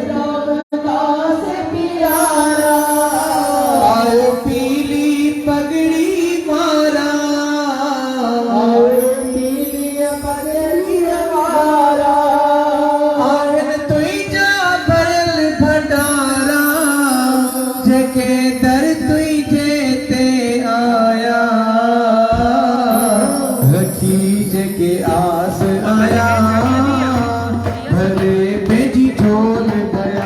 रामदास प्यारा आए पीली पगड़ी मारा आए पीली पगड़ी मारा आयन तुई जा भरल भंडारा जके दर तुई जेते आया रखी जके आस आया भले बेजी झोल गया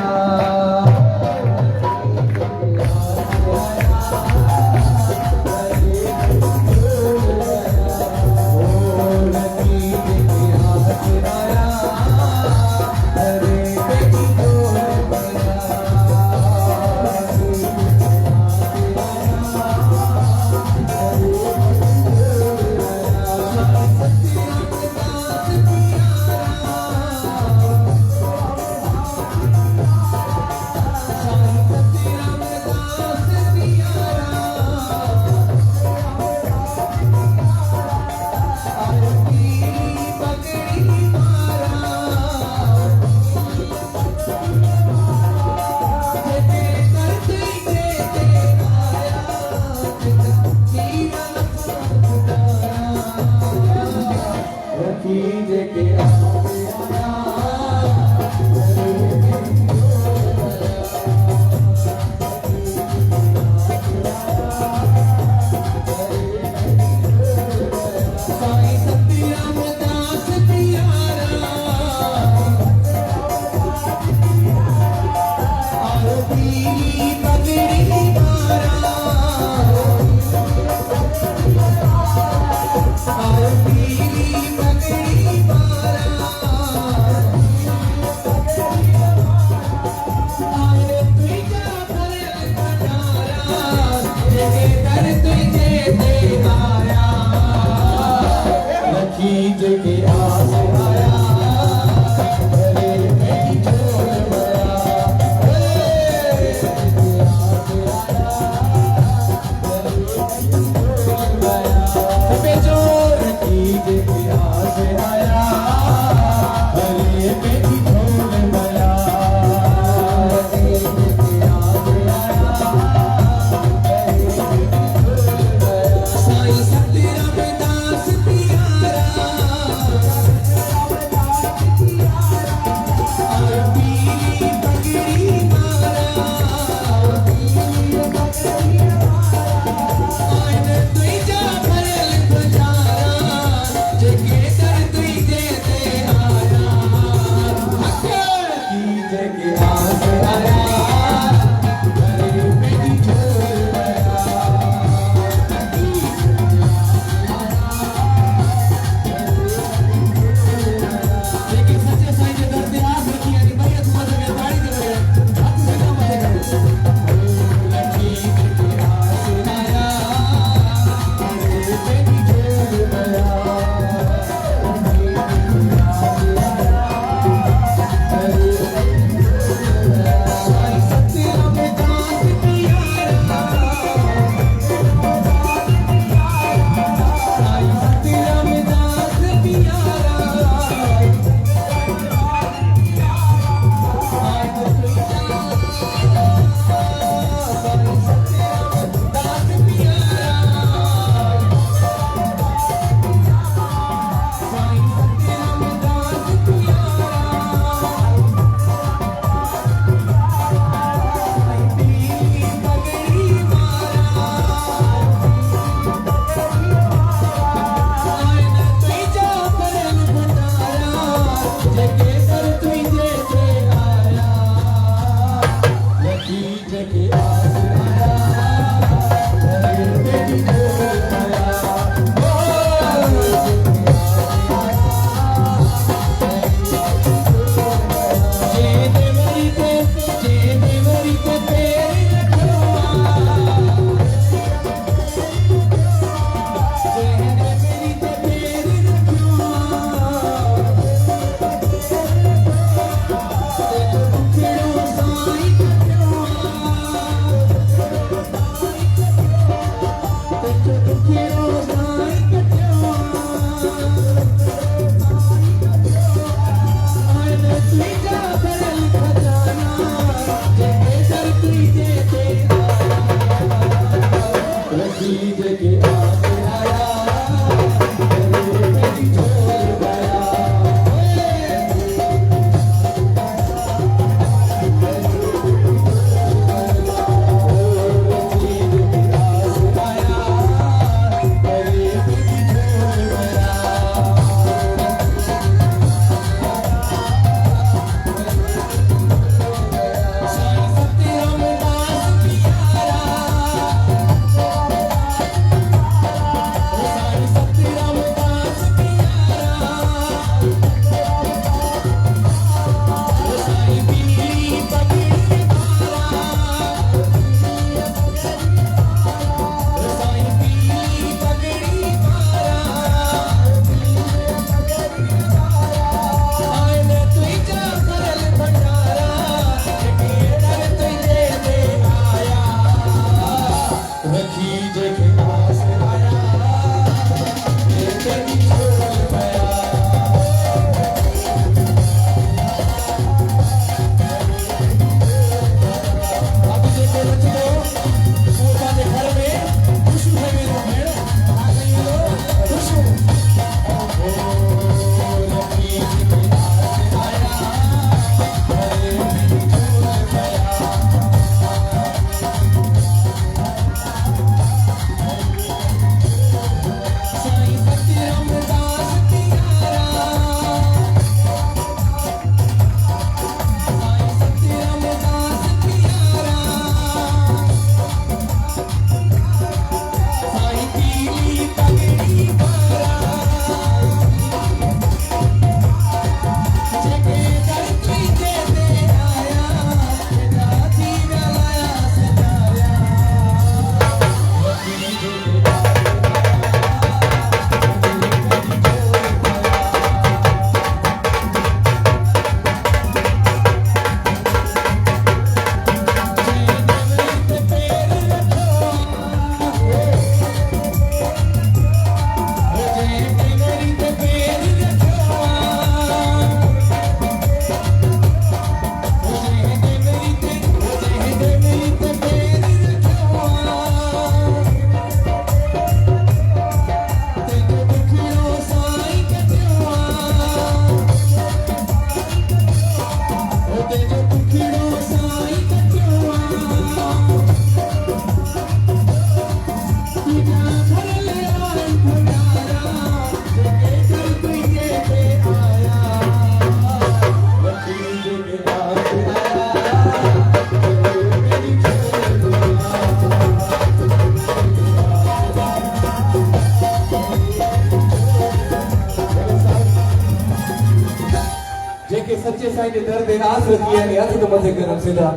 साईं जे दर ते आस रखी है हथ तो मथे करन सीधा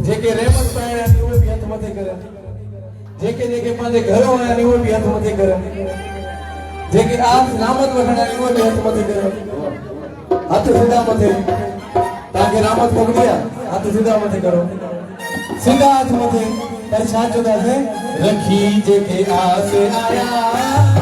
जेके रहमत पाया नी वो भी हथ मथे करन जेके जेके पांजे घरों आया नी वो भी हथ मथे करन जेके आस नामत वठणा नी वो भी हथ मथे करन हथ सीधा मथे ताके रामत पकड़िया हाथ सीधा मथे करो सीधा हाथ मथे पर छा चोदा से रखी जेके आस आया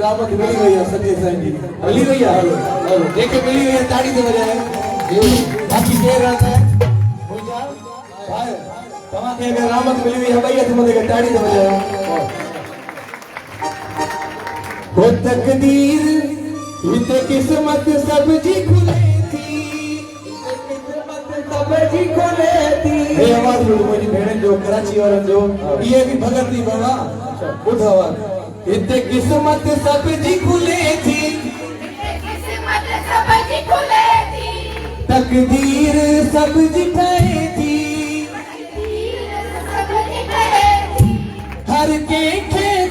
रामत मिली गई है सत्य साईं जी मिली गई है हेलो देखे मिली गई है ताड़ी से बजाए बाकी देर रहता है हो जाओ भाई तमाके अगर रामत मिली गई है भाई तुम देखे ताड़ी से बजाए हो तकदीर इते किस्मत सब जी खुले थी किस्मत सब जी खुले थी ये आवाज लो मुझी भेण जो कराची वारन जो ये भी भगत दी बाबा ॿुध आवाज इते किस्मत सब जी खुले थी किस्मत सब जी खुले थी तकदीर सब जी ठहे थी सब जी ठहे थी हर के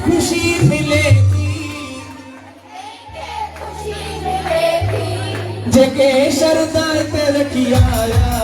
खुशी मिले थी खुशी मिले थी जेके शरदार ते रखी आया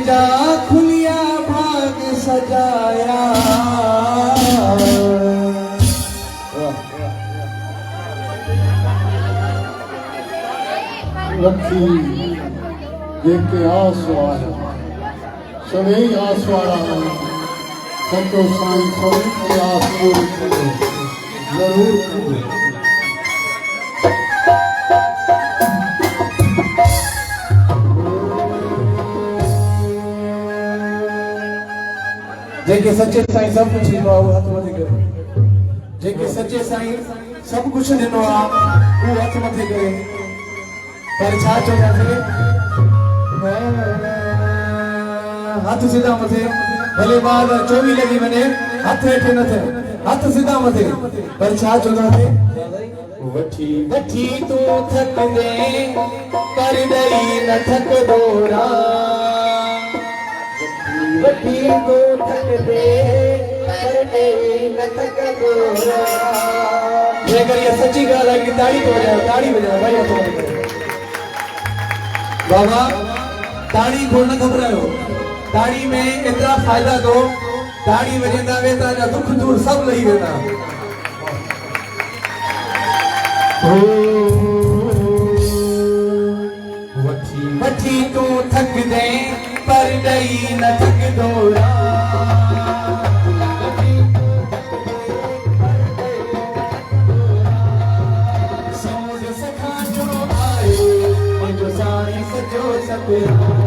जा खुलिया भाग सजाया रखी जेके आसवारा सभई आसवारा संतो साईं सभी की आस पूरी करो जरूर करो। जेके सच्चे साईं सब कुछ ॾिनो आहे उहो हथ मथे करे जेके सच्चे साईं सब कुछ ॾिनो आहे उहो हथ मथे करे पर छा चवंदासीं हथ सिधा मथे भले ॿार 24 लॻी वञे हथ हेठि न थिए हथ सिधा मथे पर छा चवंदासीं वठी वठी तूं थक दे पर ॾेई न थकंदो वठी तूं थक दे पर ॾेई न थकंदो जेकर इहा सची ॻाल्हि आहे कि ताड़ी तो वॼायो भाई हथ मथे करे बाबा ताड़ी को न घबरायो ताड़ी में एतिरा फ़ाइदा दो ताड़ी वॼंदा वे तव्हांजा दुख दूर सब लही वेंदा वठी वठी तूं थक दे पर ॾेई न थकंदो समुझ सखा जो आयो मुंहिंजो साईं सचो सतराम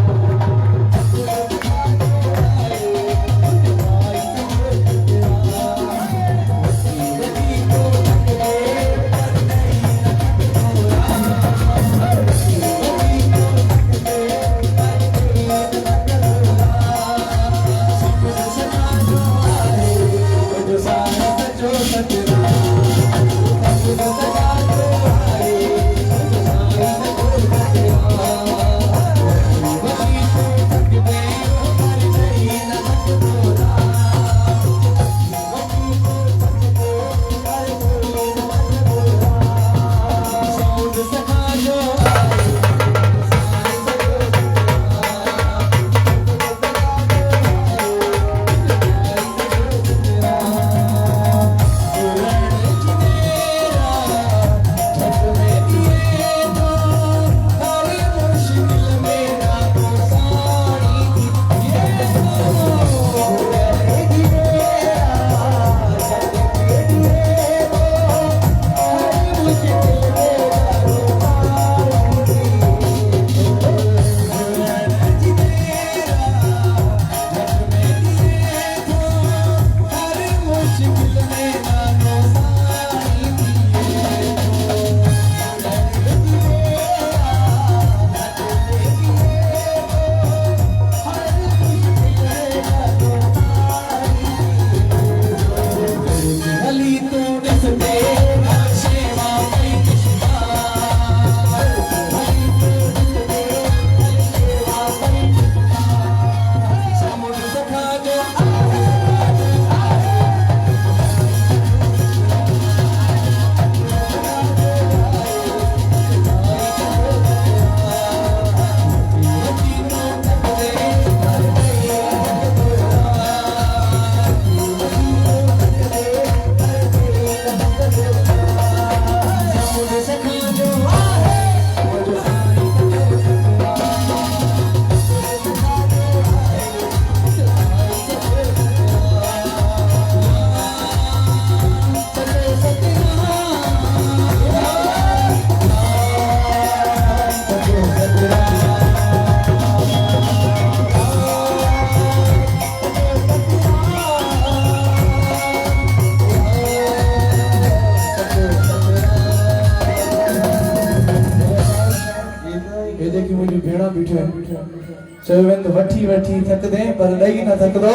चवें वठी वठी थक दे पर ॾेई न थकंदो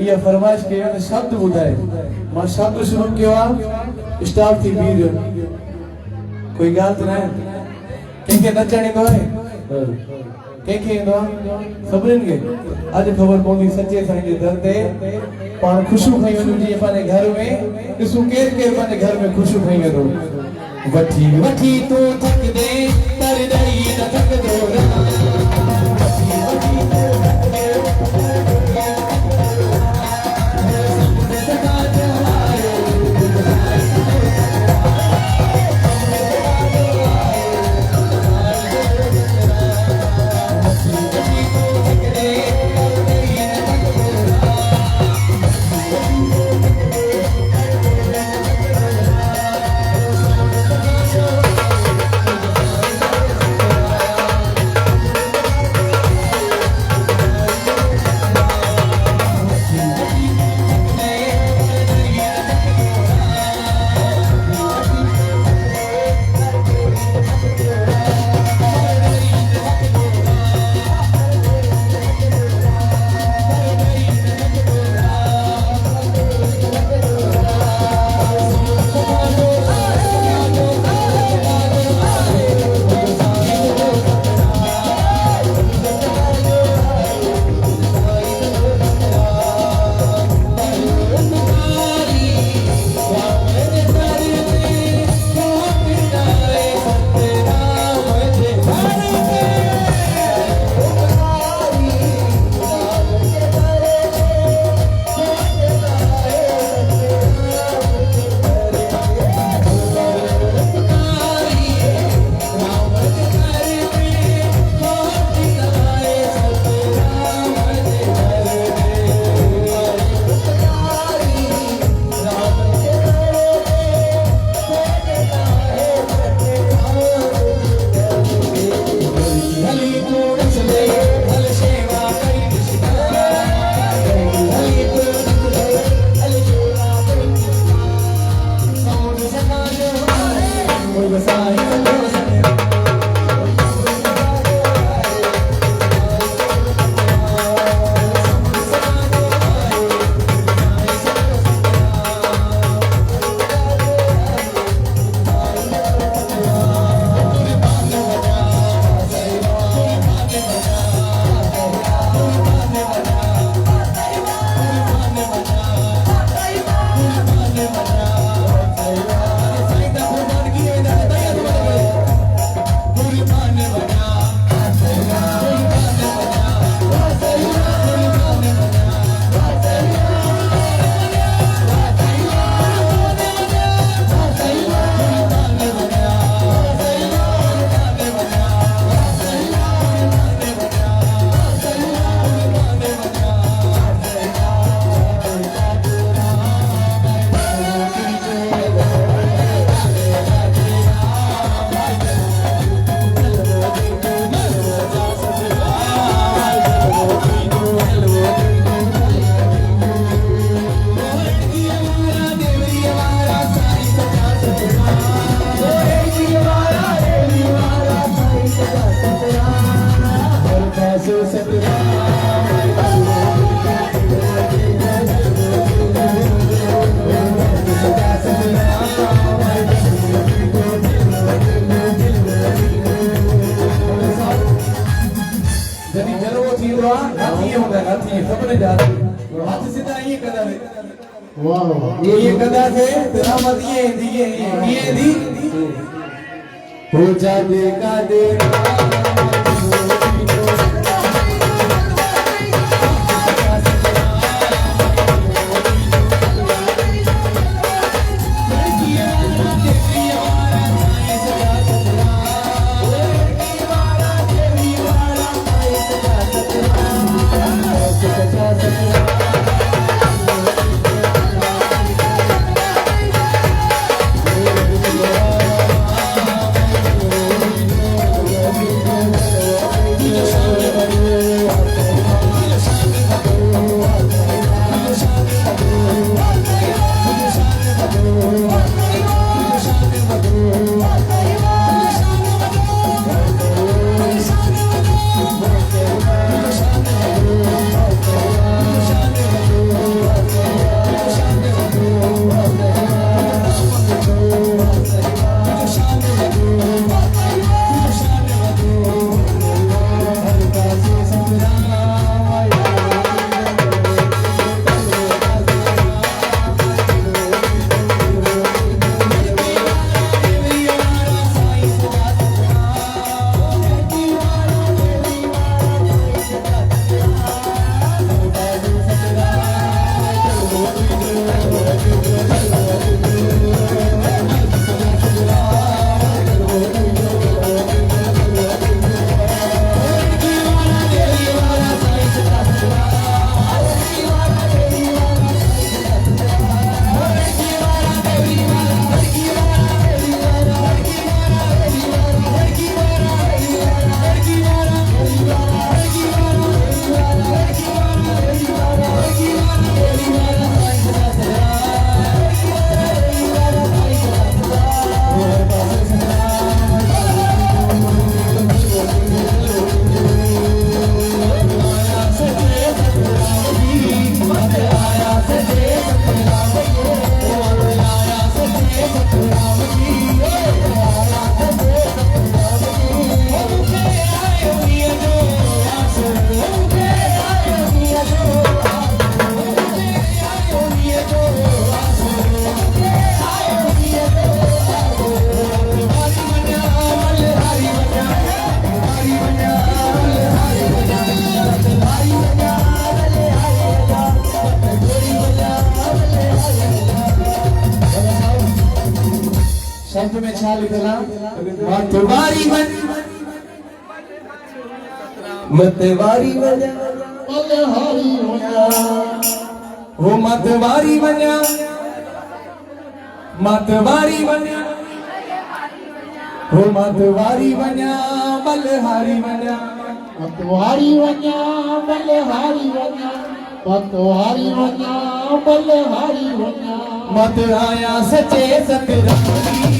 इहा फरमाइश कयो त शब्द ॿुधाए मां शब्द शुरू कयो आहे स्टाफ थी बीर कोई ॻाल्हि त न आहे कंहिंखे नचण ईंदो आहे कंहिंखे ईंदो आहे सभिनीनि खे अॼु ख़बर पवंदी सचे साईं जे दर ते पाण ख़ुशियूं खई वञूं जीअं पंहिंजे घर में ॾिसूं केरु केरु पंहिंजे घर में ख़ुशियूं खई वेंदो वठी वठी तूं थक दे पर ॾेई न थकंदो वठी वठी योग साईं सतो सतराम ये कदा थे तेरा मत ये दी हो जा देगा दे संत में छा लिखला मतवारी बन मतवारी बजा बलहारी बजा वो मतवारी बजा मतवारी बजा वो मतवारी बजा बलहारी बजा मतवारी बजा बलहारी बजा मतवारी बजा बलहारी बजा मत आया सचे सतराम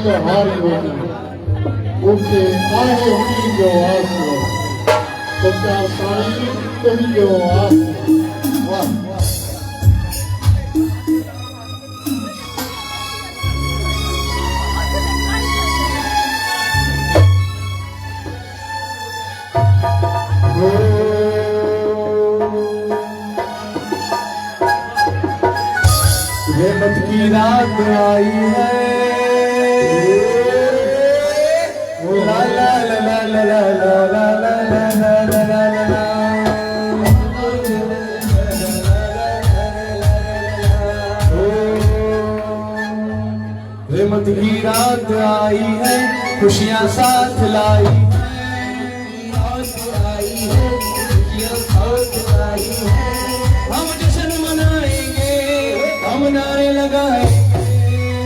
बलिहारी वञा मूंखे आहे उन्हीं जो आसरो सच्चा साईं तुंहिंजो आसरो वाह रहमत की रात आई है ला ला ला ला ला ला ला ला ला ला ला ला रहमत की रात आई है खुशियाँ साथ लाई हम जश्न मनाएंगे हम नारे लगाएंगे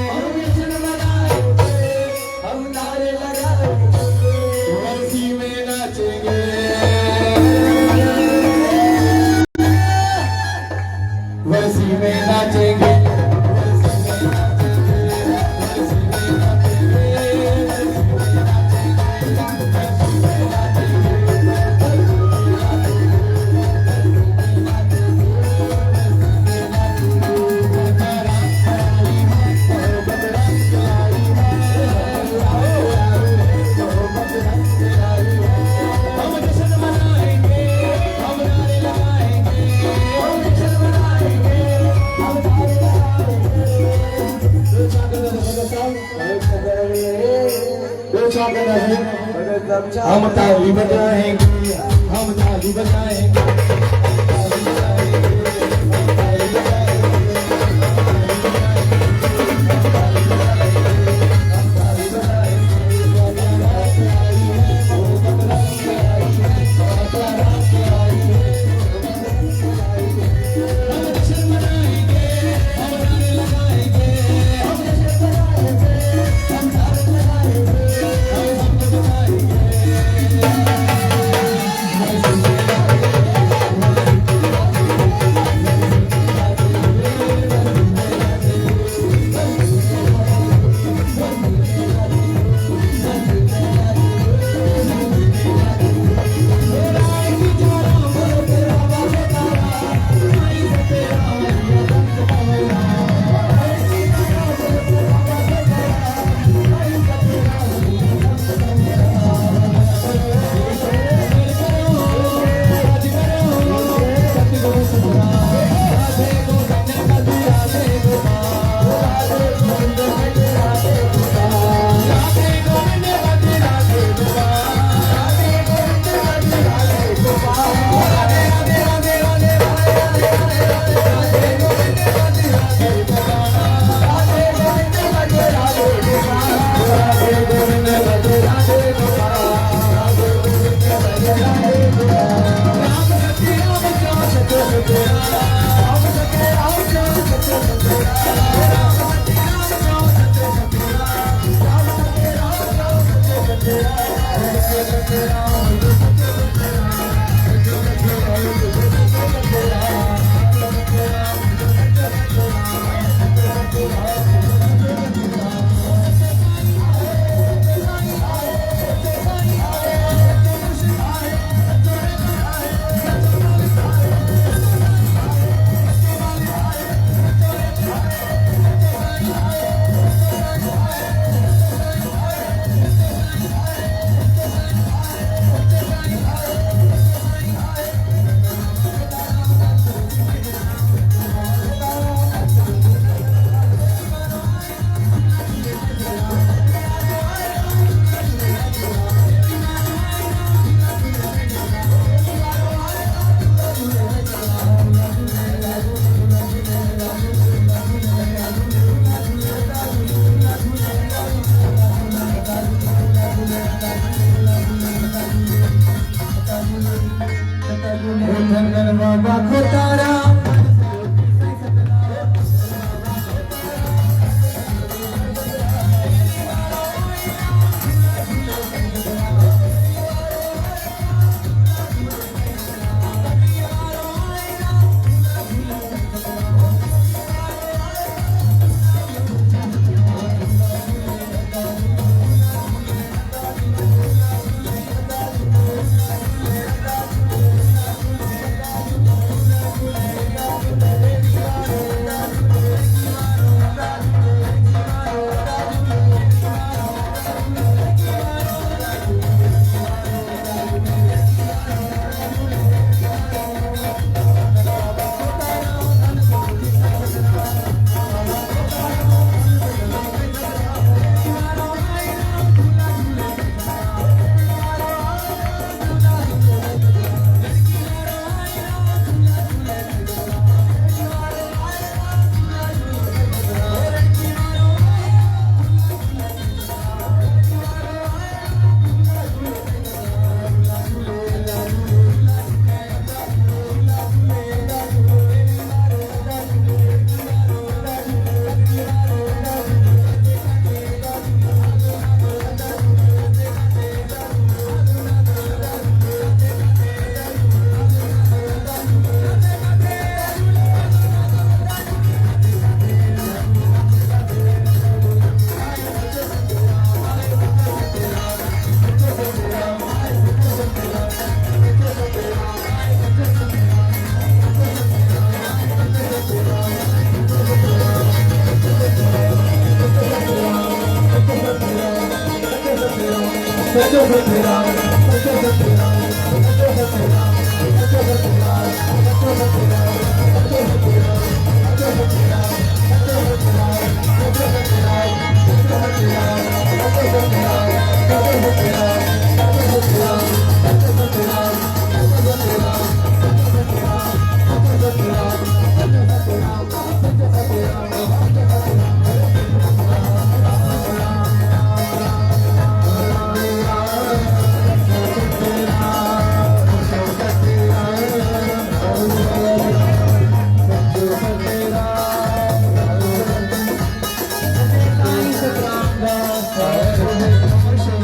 हम जश्न मनाएंगे हम नारे लगाएंगे वर्सी में नाचेंगे वर्सी में नाचेंगे हम ताली बजाएंगे हम ताली बजाएंगे बथेरा